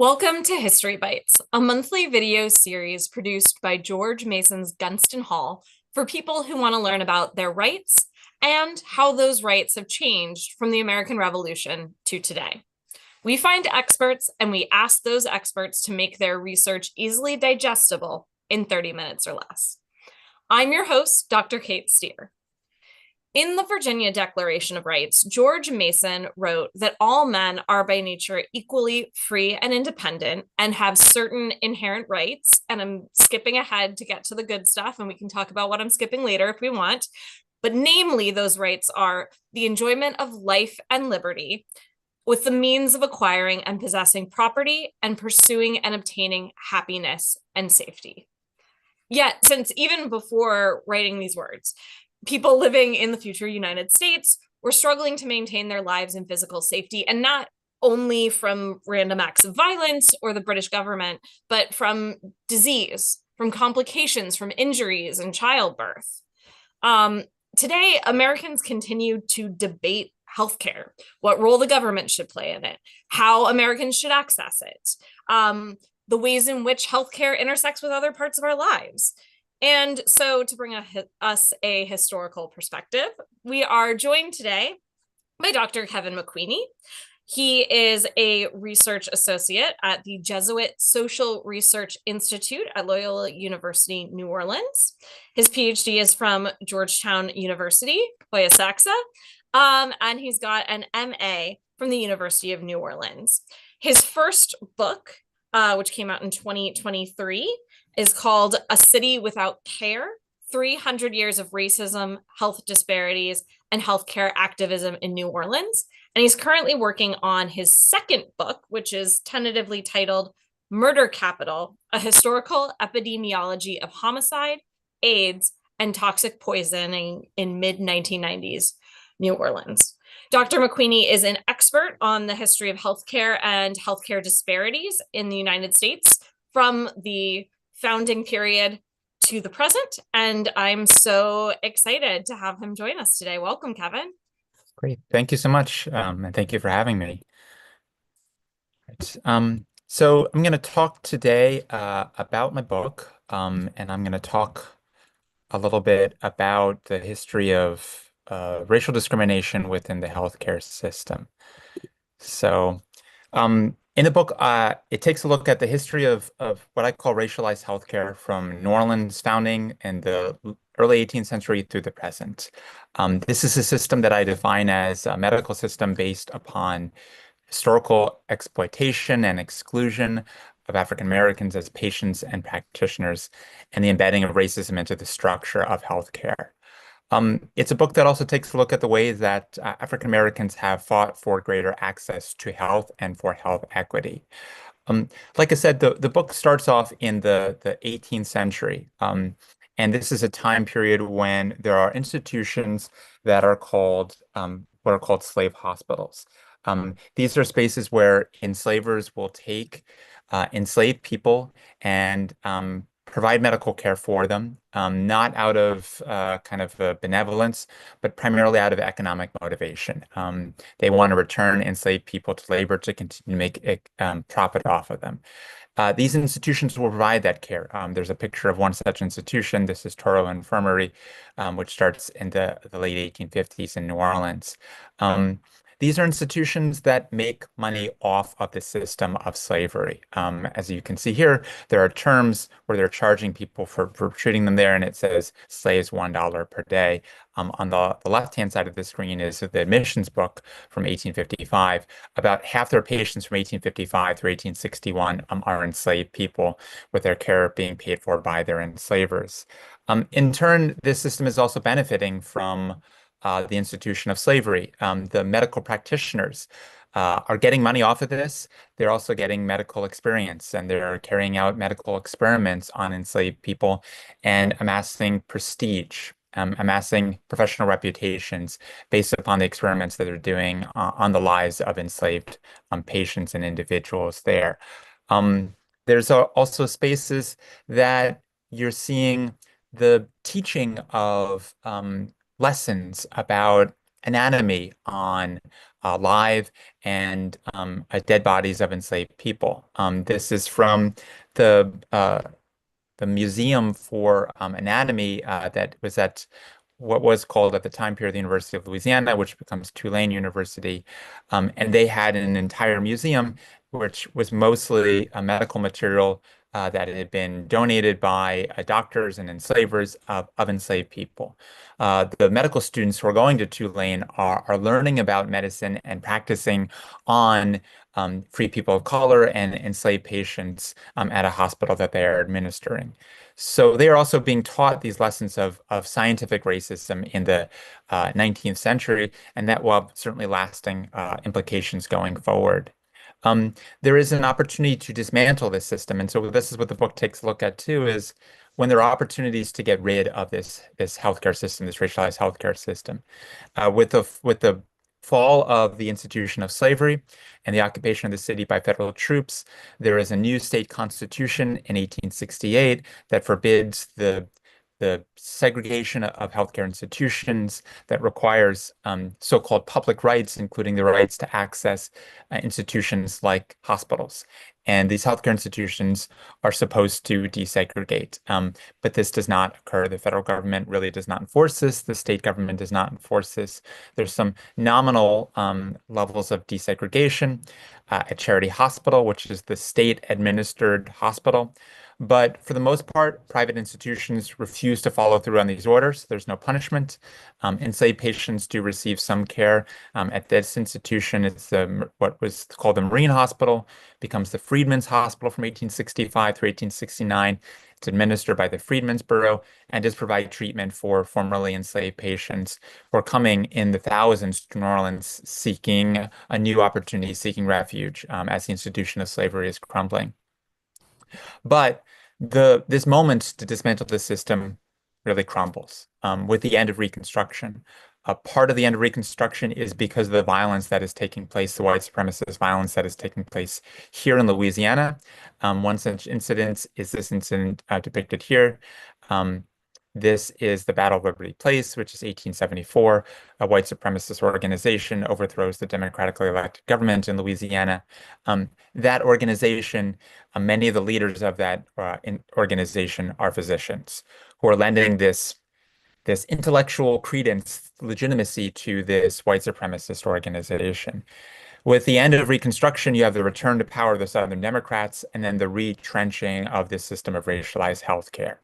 Welcome to History Bites, a monthly video series produced by George Mason's Gunston Hall for people who want to learn about their rights and how those rights have changed from the American Revolution to today. We find experts and we ask those experts to make their research easily digestible in 30 minutes or less. I'm your host, Dr. Kate Steir. In the Virginia Declaration of Rights, George Mason wrote that all men are by nature equally free and independent and have certain inherent rights. And I'm skipping ahead to get to the good stuff, and we can talk about what I'm skipping later if we want. But namely, those rights are the enjoyment of life and liberty with the means of acquiring and possessing property and pursuing and obtaining happiness and safety. Yet, since even before writing these words, people living in the future United States were struggling to maintain their lives in physical safety, and not only from random acts of violence or the British government, but from disease, from complications, from injuries and childbirth. Today, Americans continue to debate healthcare, what role the government should play in it, how Americans should access it, the ways in which healthcare intersects with other parts of our lives. And so to bring us a historical perspective, we are joined today by Dr. Kevin McQueeney. He is a research associate at the Jesuit Social Research Institute at Loyola University, New Orleans. His PhD is from Georgetown University, Hoya Saxa, and he's got an MA from the University of New Orleans. His first book, which came out in 2023, is called A City Without Care, 300 Years of Racism, Health Disparities, and Healthcare Activism in New Orleans. And he's currently working on his second book, which is tentatively titled Murder Capital, A Historical Epidemiology of Homicide, AIDS, and Toxic Poisoning in Mid-1990s New Orleans. Dr. McQueeney is an expert on the history of healthcare and healthcare disparities in the United States from the founding period to the present. And I'm so excited to have him join us today. Welcome, Kevin. Great. Thank you so much. And thank you for having me. Right. So I'm going to talk today about my book, and I'm going to talk a little bit about the history of racial discrimination within the healthcare system. So in the book, it takes a look at the history of what I call racialized healthcare from New Orleans founding in the early 18th century through the present. This is a system that I define as a medical system based upon historical exploitation and exclusion of African Americans as patients and practitioners, and the embedding of racism into the structure of healthcare. It's a book that also takes a look at the ways that African Americans have fought for greater access to health and for health equity. Like I said, the book starts off in the 18th century. And this is a time period when there are institutions that are called what are called slave hospitals. These are spaces where enslavers will take enslaved people and provide medical care for them, not out of kind of benevolence, but primarily out of economic motivation. They want to return enslaved people to labor to continue to make a profit off of them. These institutions will provide that care. There's a picture of one such institution. This is Toro Infirmary, which starts in the late 1850s in New Orleans. These are institutions that make money off of the system of slavery. As you can see here, there are terms where they're charging people for treating them there, and it says slaves $1 per day. On the left-hand side of the screen is the admissions book from 1855. About half their patients from 1855 through 1861 are enslaved people, with their care being paid for by their enslavers. In turn, this system is also benefiting from the institution of slavery. The medical practitioners are getting money off of this. They're also getting medical experience, and they're carrying out medical experiments on enslaved people and amassing prestige, amassing professional reputations based upon the experiments that they're doing on the lives of enslaved patients and individuals there. There's also spaces that you're seeing the teaching of lessons about anatomy on live and dead bodies of enslaved people. This is from the uh, the Museum for Anatomy that was at what was called at the time period the University of Louisiana, which becomes Tulane University. And they had an entire museum, which was mostly medical material that had been donated by doctors and enslavers of enslaved people. The medical students who are going to Tulane are learning about medicine and practicing on free people of color and enslaved patients at a hospital that they are administering. So they are also being taught these lessons of scientific racism in the 19th century, and that will have certainly lasting implications going forward. There is an opportunity to dismantle this system, and so this is what the book takes a look at too, is when there are opportunities to get rid of this healthcare system, this racialized healthcare system. With the fall of the institution of slavery and the occupation of the city by federal troops, there is a new state constitution in 1868 that forbids the segregation of healthcare institutions, that requires so-called public rights, including the rights to access institutions like hospitals. And these healthcare institutions are supposed to desegregate. But this does not occur. The federal government really does not enforce this. The state government does not enforce this. There's some nominal levels of desegregation at Charity Hospital, which is the state-administered hospital. But for the most part, private institutions refuse to follow through on these orders. There's no punishment. Enslaved patients do receive some care. At this institution, it's what was called the Marine Hospital, becomes the Freedmen's Hospital from 1865 through 1869. It's administered by the Freedmen's Bureau and does provide treatment for formerly enslaved patients who are coming in the thousands to New Orleans seeking a new opportunity, seeking refuge as the institution of slavery is crumbling. But this moment to dismantle the system really crumbles with the end of Reconstruction. A part of the end of Reconstruction is because of the violence that is taking place, the white supremacist violence that is taking place here in Louisiana. One such incident is this incident depicted here. This is the Battle of Liberty Place, which is 1874. A white supremacist organization overthrows the democratically elected government in Louisiana. That organization, many of the leaders of that organization are physicians who are lending this intellectual credence, legitimacy to this white supremacist organization. With the end of Reconstruction, you have the return to power of the Southern Democrats and then the retrenching of this system of racialized healthcare.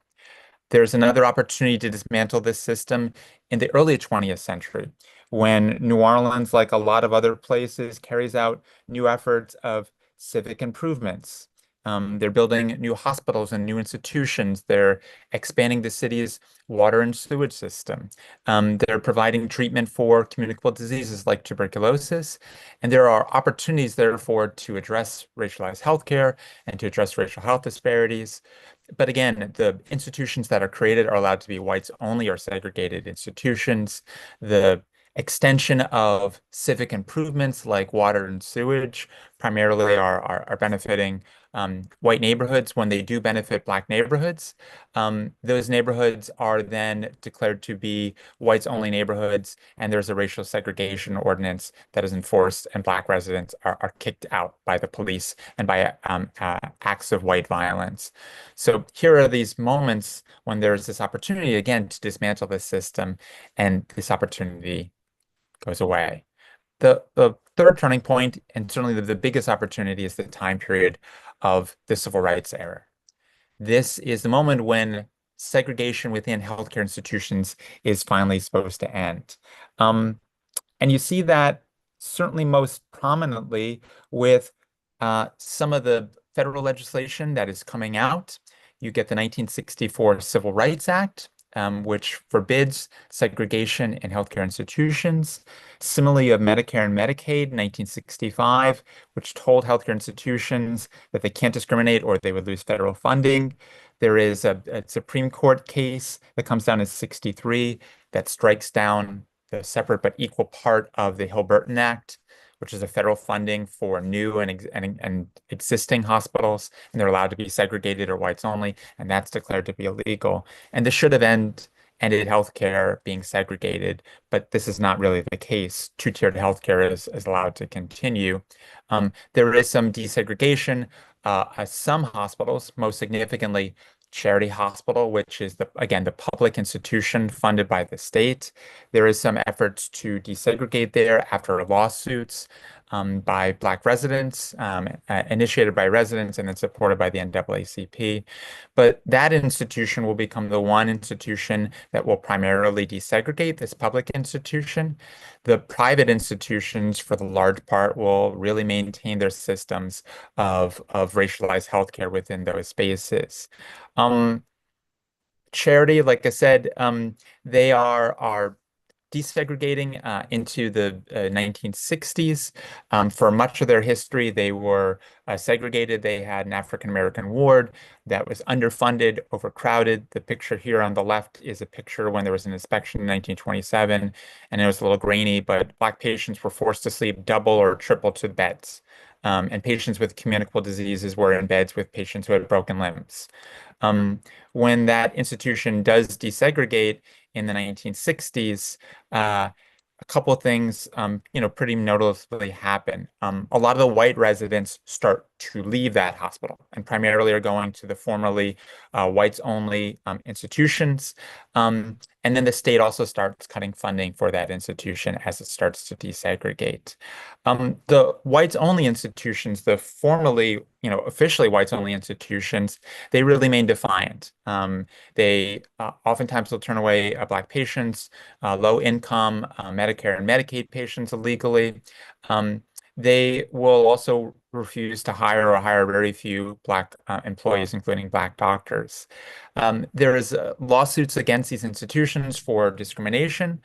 There's another opportunity to dismantle this system in the early 20th century when New Orleans, like a lot of other places, carries out new efforts of civic improvements. They're building new hospitals and new institutions. They're expanding the city's water and sewage system. They're providing treatment for communicable diseases like tuberculosis. And there are opportunities, therefore, to address racialized healthcare and to address racial health disparities. But again, the institutions that are created are allowed to be whites only or segregated institutions. The extension of civic improvements like water and sewage primarily are benefiting white neighborhoods. When they do benefit black neighborhoods, those neighborhoods are then declared to be whites only neighborhoods, and there's a racial segregation ordinance that is enforced, and black residents are kicked out by the police and by acts of white violence. So here are these moments when there's this opportunity again to dismantle the system, and this opportunity goes away. The third turning point, and certainly the biggest opportunity, is the time period of the civil rights era. This is the moment when segregation within healthcare institutions is finally supposed to end. And you see that certainly most prominently with some of the federal legislation that is coming out. You get the 1964 Civil Rights Act, which forbids segregation in healthcare institutions. Similarly, you have Medicare and Medicaid, 1965, which told healthcare institutions that they can't discriminate or they would lose federal funding. There is a Supreme Court case that comes down in 63 that strikes down the separate but equal part of the Hill-Burton Act, which is a federal funding for new and existing hospitals, and they're allowed to be segregated or whites only, and that's declared to be illegal. And this should have ended ended healthcare being segregated, but this is not really the case. Two-tiered healthcare is allowed to continue. There is some desegregation at some hospitals, most significantly Charity Hospital, which is again the public institution funded by the state. There is some efforts to desegregate there after lawsuits by Black residents, initiated by residents and then supported by the NAACP. But that institution will become the one institution that will primarily desegregate this public institution. The private institutions, for the large part, will really maintain their systems of racialized healthcare within those spaces. Um, Charity, like I said, they are desegregating into the 1960s. For much of their history, they were segregated. They had an African American ward that was underfunded, overcrowded. The picture here on the left is a picture when there was an inspection in 1927, and it was a little grainy, but Black patients were forced to sleep double or triple to beds. And patients with communicable diseases were in beds with patients who had broken limbs. When that institution does desegregate in the 1960s, a couple of things, pretty noticeably happen. A lot of the white residents start to leave that hospital and primarily are going to the formerly whites-only institutions. And then the state also starts cutting funding for that institution as it starts to desegregate. The whites-only institutions, the formerly, officially whites-only institutions, they really remain defiant. They oftentimes will turn away Black patients, low income Medicare and Medicaid patients illegally. They will also refuse to hire or hire very few Black employees, including Black doctors. There is lawsuits against these institutions for discrimination.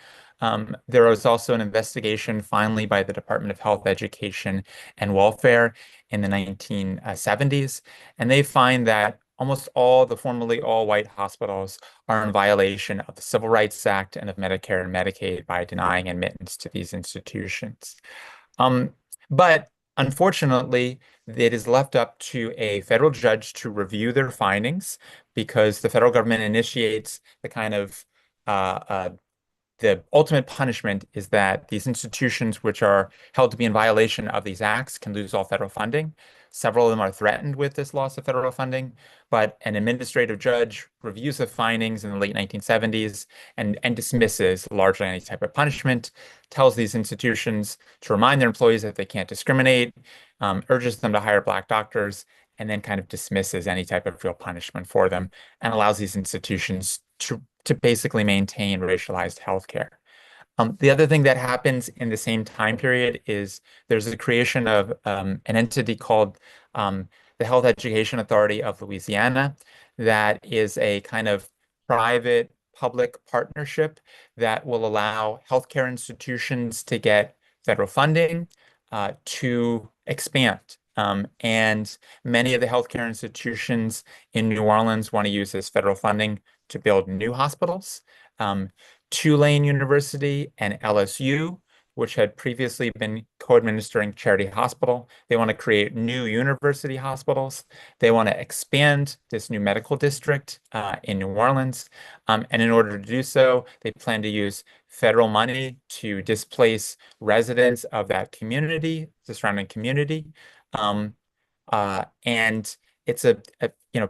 There was also an investigation finally by the Department of Health, Education, and Welfare in the 1970s, and they find that almost all the formerly all-white hospitals are in violation of the Civil Rights Act and of Medicare and Medicaid by denying admittance to these institutions. Um, but unfortunately, it is left up to a federal judge to review their findings because the federal government initiates the kind of the ultimate punishment is that these institutions, which are held to be in violation of these acts, can lose all federal funding. Several of them are threatened with this loss of federal funding, but an administrative judge reviews the findings in the late 1970s and dismisses largely any type of punishment, tells these institutions to remind their employees that they can't discriminate, urges them to hire Black doctors, and then kind of dismisses any type of real punishment for them and allows these institutions to basically maintain racialized healthcare. The other thing that happens in the same time period is there's a creation of an entity called the Health Education Authority of Louisiana that is a kind of private public partnership that will allow healthcare institutions to get federal funding to expand. And many of the healthcare institutions in New Orleans want to use this federal funding to build new hospitals. Tulane University and LSU, which had previously been co-administering Charity Hospital, they want to create new university hospitals. They want to expand this new medical district in New Orleans. And in order to do so, they plan to use federal money to displace residents of that community, the surrounding community. And it's a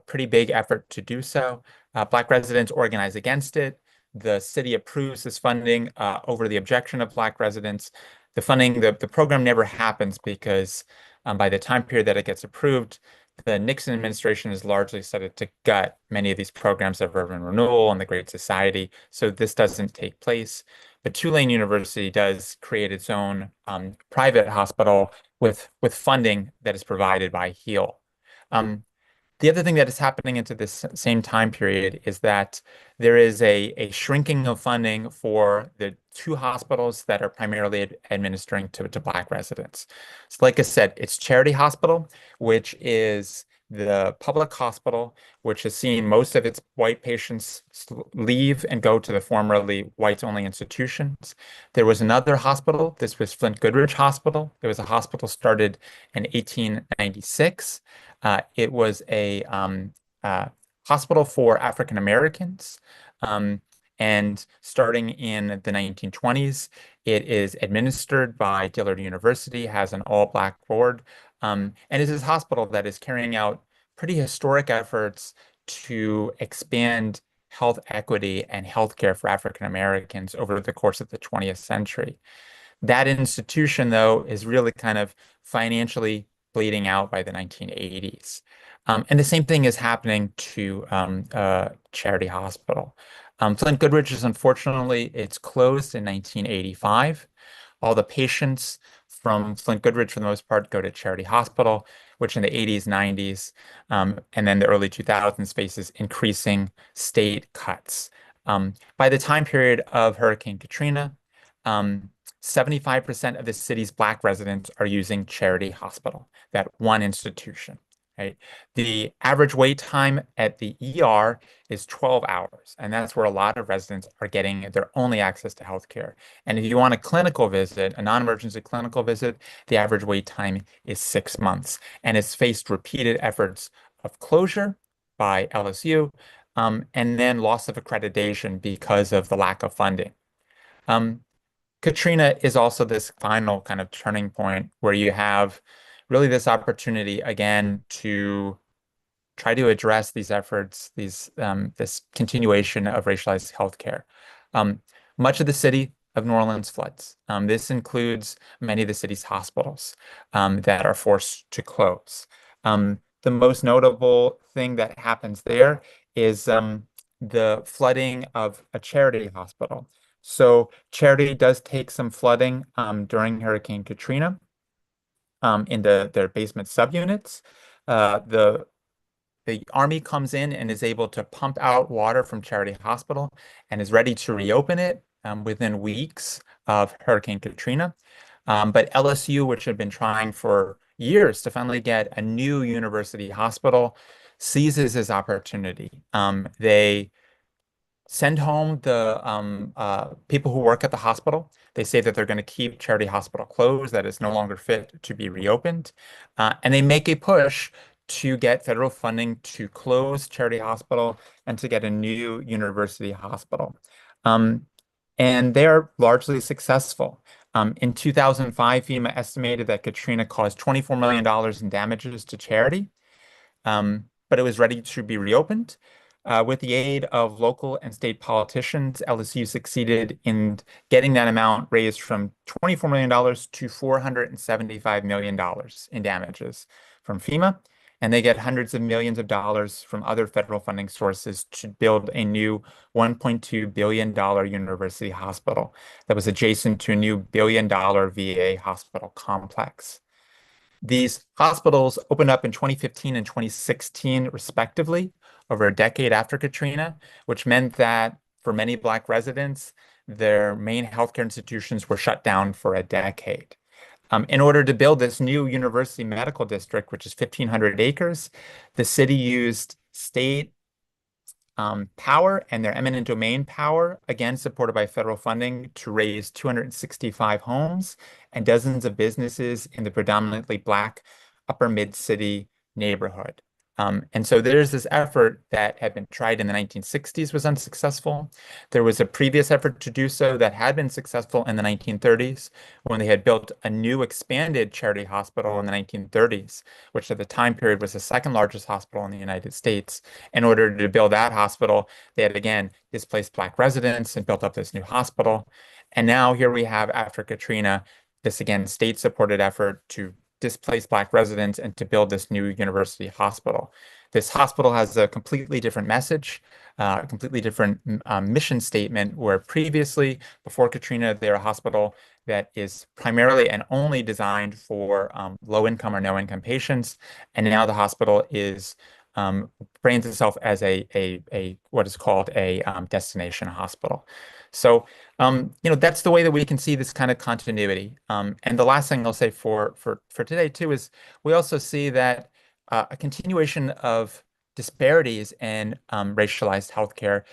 pretty big effort to do so. Black residents organize against it. The city approves this funding over the objection of Black residents. The funding, the program never happens because by the time period that it gets approved, the Nixon administration has largely started to gut many of these programs of urban renewal and the Great Society. So this doesn't take place. But Tulane University does create its own private hospital with funding that is provided by HEAL. The other thing that is happening into this same time period is that there is a shrinking of funding for the two hospitals that are primarily administering to Black residents. So like I said, it's Charity Hospital, which is the public hospital, which has seen most of its white patients leave and go to the formerly whites-only institutions. There was another hospital. This was Flint Goodrich Hospital. It was a hospital started in 1896. It was a hospital for African Americans. And starting in the 1920s, it is administered by Dillard University, has an all-black board, and is this hospital that is carrying out pretty historic efforts to expand health equity and healthcare for African Americans over the course of the 20th century. That institution, though, is really kind of financially bleeding out by the 1980s. And the same thing is happening to Charity Hospital. Flint Goodrich is unfortunately, it's closed in 1985. All the patients from Flint Goodrich, for the most part, go to Charity Hospital, which in the 80s, 90s, and then the early 2000s faces increasing state cuts. By the time period of Hurricane Katrina, um, 75% of the city's Black residents are using Charity Hospital, that one institution, right? The average wait time at the ER is 12 hours, and that's where a lot of residents are getting their only access to healthcare. And if you want a clinical visit, a non-emergency clinical visit, the average wait time is 6 months. And it's faced repeated efforts of closure by LSU, and then loss of accreditation because of the lack of funding. Um, Katrina is also this final kind of turning point where you have really this opportunity again to try to address these efforts, this continuation of racialized healthcare. Um, Much of the city of New Orleans floods. This includes many of the city's hospitals that are forced to close. The most notable thing that happens there is the flooding of a charity hospital. So Charity does take some flooding during Hurricane Katrina in their basement subunits. The Army comes in and is able to pump out water from Charity Hospital and is ready to reopen it within weeks of Hurricane Katrina. But LSU, which had been trying for years to finally get a new university hospital, seizes this opportunity. They send home the people who work at the hospital. They say that they're going to keep Charity Hospital closed, that it's no longer fit to be reopened. And they make a push to get federal funding to close Charity Hospital and to get a new university hospital. Um, and they're largely successful. In 2005, FEMA estimated that Katrina caused $24 million in damages to Charity, but it was ready to be reopened. With the aid of local and state politicians, LSU succeeded in getting that amount raised from $24 million to $475 million in damages from FEMA. And they get hundreds of millions of dollars from other federal funding sources to build a new $1.2 billion university hospital that was adjacent to a new $1 billion VA hospital complex. These hospitals opened up in 2015 and 2016, respectively, over a decade after Katrina, which meant that for many Black residents, their main healthcare institutions were shut down for a decade. In order to build this new university medical district, which is 1,500 acres, the city used state power and their eminent domain power, again supported by federal funding, to raise 265 homes and dozens of businesses in the predominantly Black upper mid-city neighborhood. And so there's this effort that had been tried in the 1960s, was unsuccessful. There was a previous effort to do so that had been successful in the 1930s when they had built a new expanded charity hospital in the 1930s, which at the time period was the second largest hospital in the United States. In order to build that hospital, they had again displaced Black residents and built up this new hospital. And now here we have, after Katrina, this again state-supported effort to displace Black residents and to build this new university hospital. This hospital has a completely different message, a completely different mission statement, where previously, before Katrina, they're a hospital that is primarily and only designed for low-income or no-income patients. And now the hospital is brands itself as a what is called a destination hospital. So, that's the way that we can see this kind of continuity. And the last thing I'll say for today too is we also see that a continuation of disparities in racialized healthcare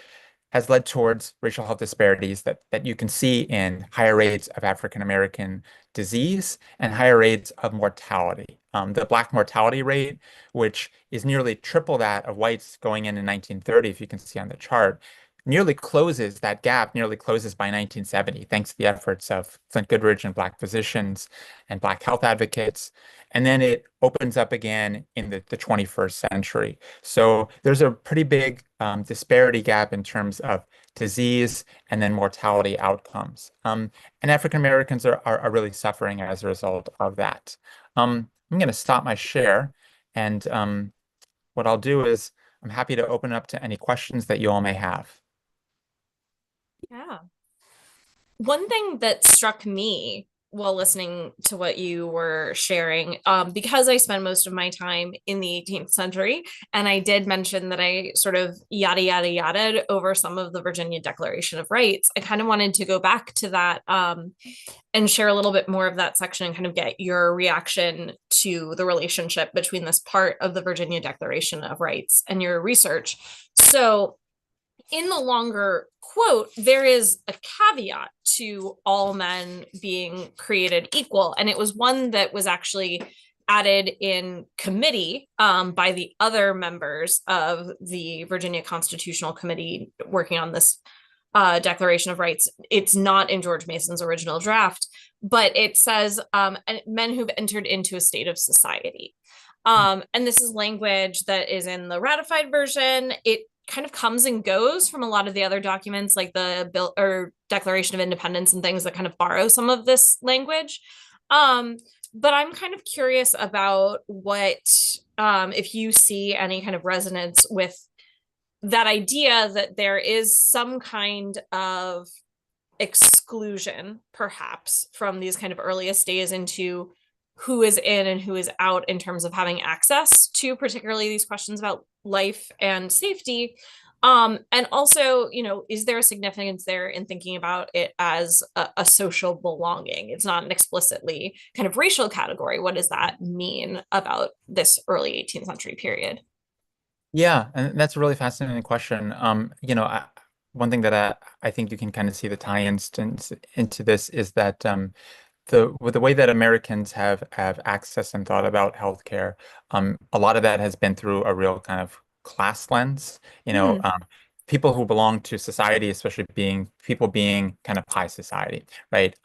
has led towards racial health disparities that you can see in higher rates of African American disease and higher rates of mortality. The Black mortality rate, which is nearly triple that of whites going in 1930, if you can see on the chart, nearly closes that gap, nearly closes by 1970, thanks to the efforts of Flint Goodrich and Black physicians and Black health advocates. And then it opens up again in the 21st century. So there's a pretty big disparity gap in terms of disease and then mortality outcomes. And African Americans are really suffering as a result of that. I'm going to stop my share, and what I'll do is I'm happy to open up to any questions that you all may have. Yeah. One thing that struck me while listening to what you were sharing, because I spent most of my time in the 18th century, and I did mention that I sort of yada, yada, yada over some of the Virginia Declaration of Rights, I kind of wanted to go back to that and share a little bit more of that section and kind of get your reaction to the relationship between this part of the Virginia Declaration of Rights and your research. So, in the longer quote, there is a caveat to all men being created equal. And it was one that was actually added in committee by the other members of the Virginia Constitutional Committee working on this Declaration of Rights. It's not in George Mason's original draft, but it says men who've entered into a state of society. And this is language that is in the ratified version. It kind of comes and goes from a lot of the other documents like the bill or Declaration of Independence and things that kind of borrow some of this language. But I'm kind of curious about what if you see any kind of resonance with that idea that there is some kind of exclusion perhaps from these kind of earliest days into who is in and who is out in terms of having access to particularly these questions about life and safety. And also, is there a significance there in thinking about it as a social belonging? It's not an explicitly kind of racial category. What does that mean about this early 18th century period? Yeah, and that's a really fascinating question. One thing that I think you can kind of see the tie-ins into this is that with the way that Americans have access and thought about healthcare, a lot of that has been through a real kind of class lens. Mm, People who belong to society, especially being kind of high society, right?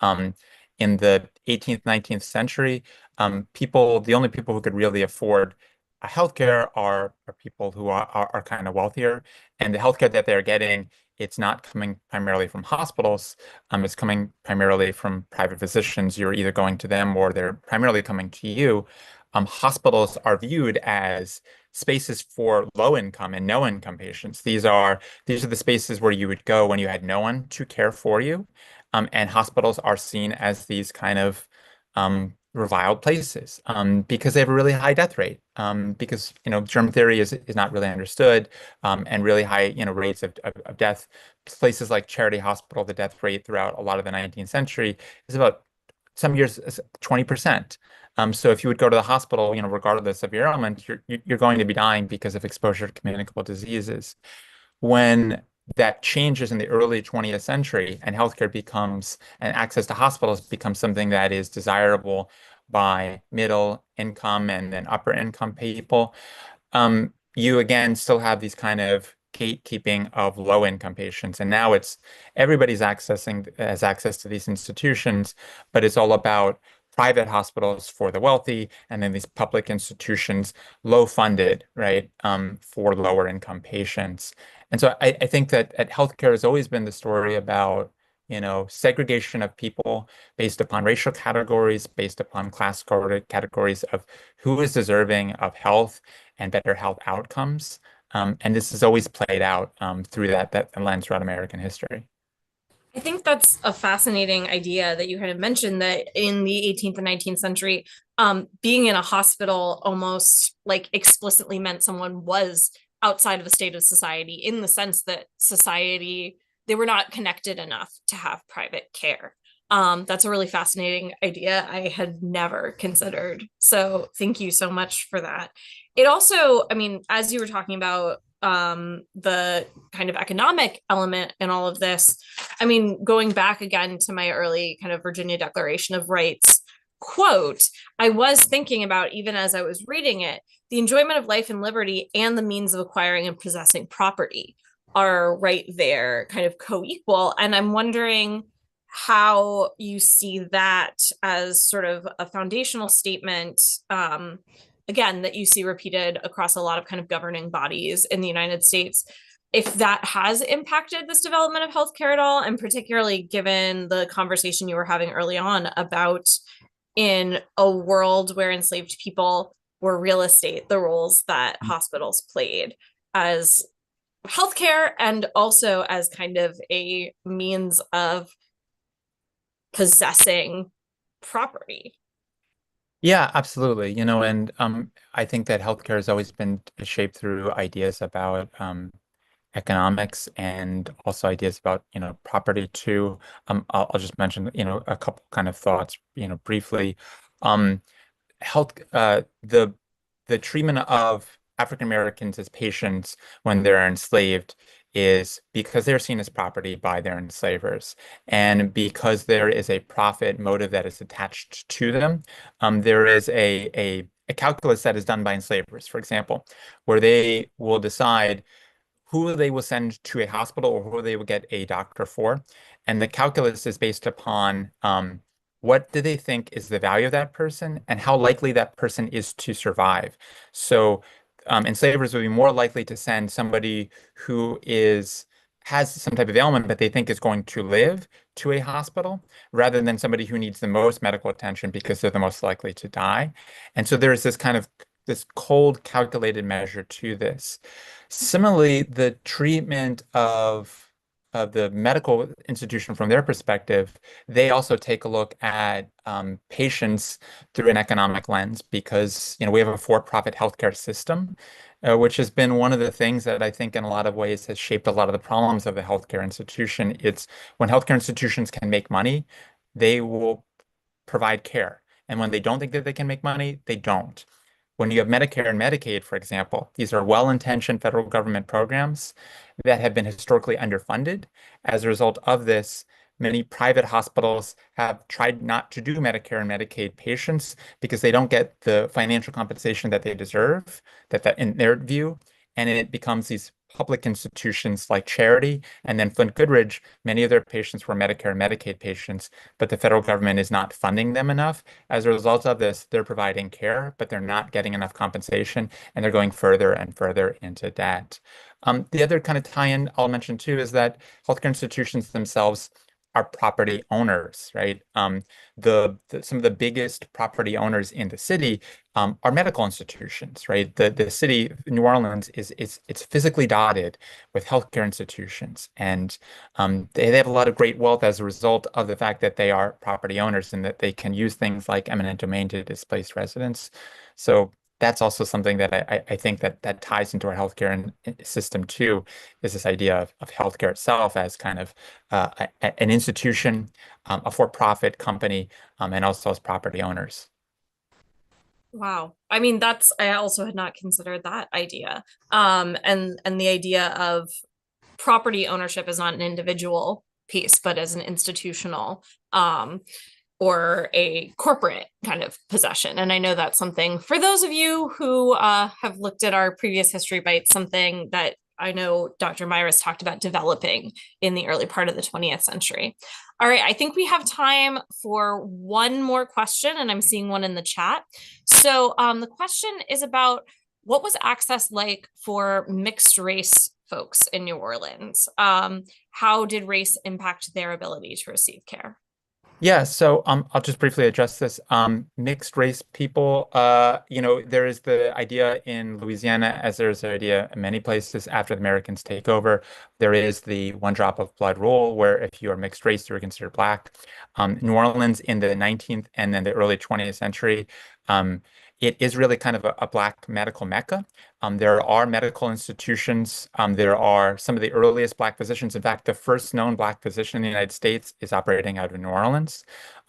In the 18th, 19th century, the only people who could really afford healthcare are people who are kind of wealthier, and the healthcare that they're getting, it's not coming primarily from hospitals. It's coming primarily from private physicians. You're either going to them or they're primarily coming to you. Hospitals are viewed as spaces for low income and no income patients. These are the spaces where you would go when you had no one to care for you. And hospitals are seen as these kind of reviled places because they have a really high death rate. Because germ theory is not really understood, and really high rates of death. Places like Charity Hospital, the death rate throughout a lot of the 19th century is about some years 20%. So if you would go to the hospital, regardless of your ailment, you're going to be dying because of exposure to communicable diseases. When that changes in the early 20th century and healthcare becomes and access to hospitals becomes something that is desirable by middle income and then upper income people, you again still have these kind of gatekeeping of low income patients. And now everybody's has access to these institutions, but it's all about private hospitals for the wealthy and then these public institutions, low funded, right, for lower income patients. And so I think that healthcare has always been the story about, segregation of people based upon racial categories, based upon class categories of who is deserving of health and better health outcomes. And this has always played out through that lens throughout American history. I think that's a fascinating idea that you kind of mentioned that in the 18th and 19th century, being in a hospital almost like explicitly meant someone was outside of a state of society in the sense that society, they were not connected enough to have private care. That's a really fascinating idea I had never considered. So thank you so much for that. It also, I mean, as you were talking about the kind of economic element in all of this, I mean, going back again to my early kind of Virginia Declaration of Rights quote, I was thinking about, even as I was reading it, the enjoyment of life and liberty and the means of acquiring and possessing property. are right there, kind of co-equal. And I'm wondering how you see that as sort of a foundational statement, again, that you see repeated across a lot of kind of governing bodies in the United States. If that has impacted this development of healthcare at all, and particularly given the conversation you were having early on about in a world where enslaved people were real estate, the roles that hospitals played as healthcare and also as kind of a means of possessing property. Yeah, absolutely. And I think that healthcare has always been shaped through ideas about economics and also ideas about, property too. I'll just mention, a couple kind of thoughts, briefly. Um, health the treatment of African Americans as patients when they're enslaved is because they're seen as property by their enslavers. And because there is a profit motive that is attached to them, there is a calculus that is done by enslavers, for example, where they will decide who they will send to a hospital or who they will get a doctor for. And the calculus is based upon what do they think is the value of that person and how likely that person is to survive. So enslavers would be more likely to send somebody who has some type of ailment that they think is going to live to a hospital rather than somebody who needs the most medical attention because they're the most likely to die. And so there is this cold calculated measure to this. Similarly, the treatment of the medical institution from their perspective, they also take a look at patients through an economic lens because we have a for-profit healthcare system, which has been one of the things that I think in a lot of ways has shaped a lot of the problems of the healthcare institution. It's when healthcare institutions can make money, they will provide care. And when they don't think that they can make money, they don't. When you have Medicare and Medicaid, for example, these are well-intentioned federal government programs that have been historically underfunded. As a result of this, many private hospitals have tried not to do Medicare and Medicaid patients because they don't get the financial compensation that they deserve, that in their view, and it becomes these public institutions like charity. And then Flint Goodrich, many of their patients were Medicare and Medicaid patients, but the federal government is not funding them enough. As a result of this, they're providing care, but they're not getting enough compensation, and they're going further and further into debt. The other kind of tie-in I'll mention too is that healthcare institutions themselves are property owners, right? Some of the biggest property owners in the city are medical institutions, right? The city, New Orleans, it's physically dotted with healthcare institutions, and they have a lot of great wealth as a result of the fact that they are property owners and that they can use things like eminent domain to displace residents. So that's also something that I think that ties into our healthcare system too, is this idea of healthcare itself as kind of an institution, a for-profit company, and also as property owners. Wow. I mean, I also had not considered that idea. And the idea of property ownership is not an individual piece, but as an institutional or a corporate kind of possession. And I know that's something for those of you who have looked at our previous history bites, something that I know Dr. Myers talked about developing in the early part of the 20th century. All right, I think we have time for one more question, and I'm seeing one in the chat. So the question is about what was access like for mixed race folks in New Orleans? How did race impact their ability to receive care? Yeah, so I'll just briefly address this. Mixed race people, there is the idea in Louisiana, as there's the idea in many places after the Americans take over. There is the one drop of blood rule, where if you are mixed race, you're considered black. New Orleans in the 19th and then the early 20th century, it is really kind of a black medical mecca. There are medical institutions. There are some of the earliest black physicians. In fact, the first known black physician in the United States is operating out of New Orleans.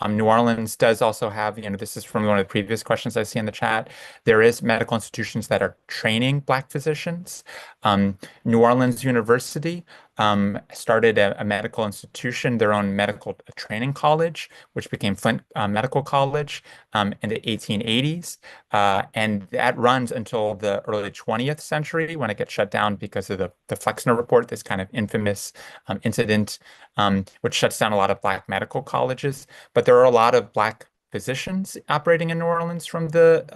New Orleans does also have, this is from one of the previous questions I see in the chat. There is medical institutions that are training black physicians. New Orleans University started a medical institution, their own medical training college, which became Flint Medical College in the 1880s. And that runs until the early 20th century when it gets shut down because of the Flexner Report, this kind of infamous incident, which shuts down a lot of Black medical colleges. But there are a lot of Black physicians operating in New Orleans from the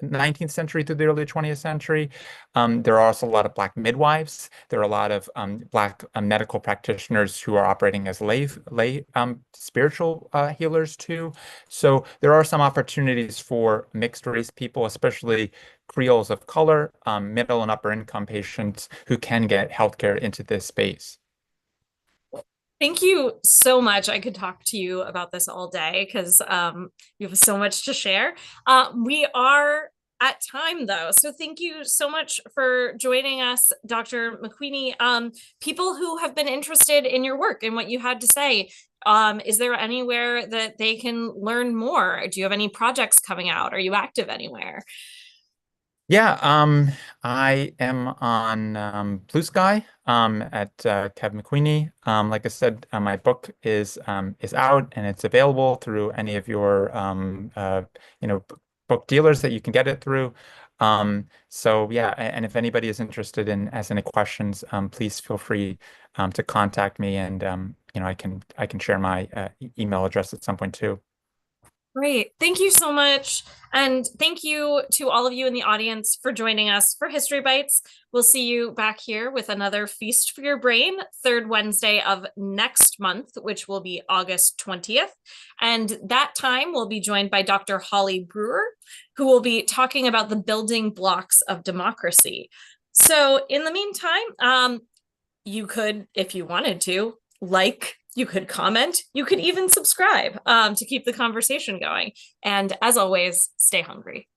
19th century through the early 20th century. There are also a lot of Black midwives. There are a lot of Black medical practitioners who are operating as lay spiritual healers too. So there are some opportunities for mixed race people, especially Creoles of color, middle and upper income patients who can get healthcare into this space. Thank you so much. I could talk to you about this all day because you have so much to share. We are at time though. So thank you so much for joining us, Dr. McQueeney. People who have been interested in your work and what you had to say, is there anywhere that they can learn more? Do you have any projects coming out? Are you active anywhere? Yeah, I am on Blue Sky at Kev McQueeney. Like I said, my book is out and it's available through any of your book dealers that you can get it through. So yeah, and if anybody is interested in has any questions, please feel free to contact me, and I can share my email address at some point too. Great. Thank you so much. And thank you to all of you in the audience for joining us for History Bites. We'll see you back here with another Feast for Your Brain, third Wednesday of next month, which will be August 20th. And that time we'll be joined by Dr. Holly Brewer, who will be talking about the building blocks of democracy. So in the meantime, you could, if you wanted to, you could comment, you could even subscribe to keep the conversation going. And as always, stay hungry.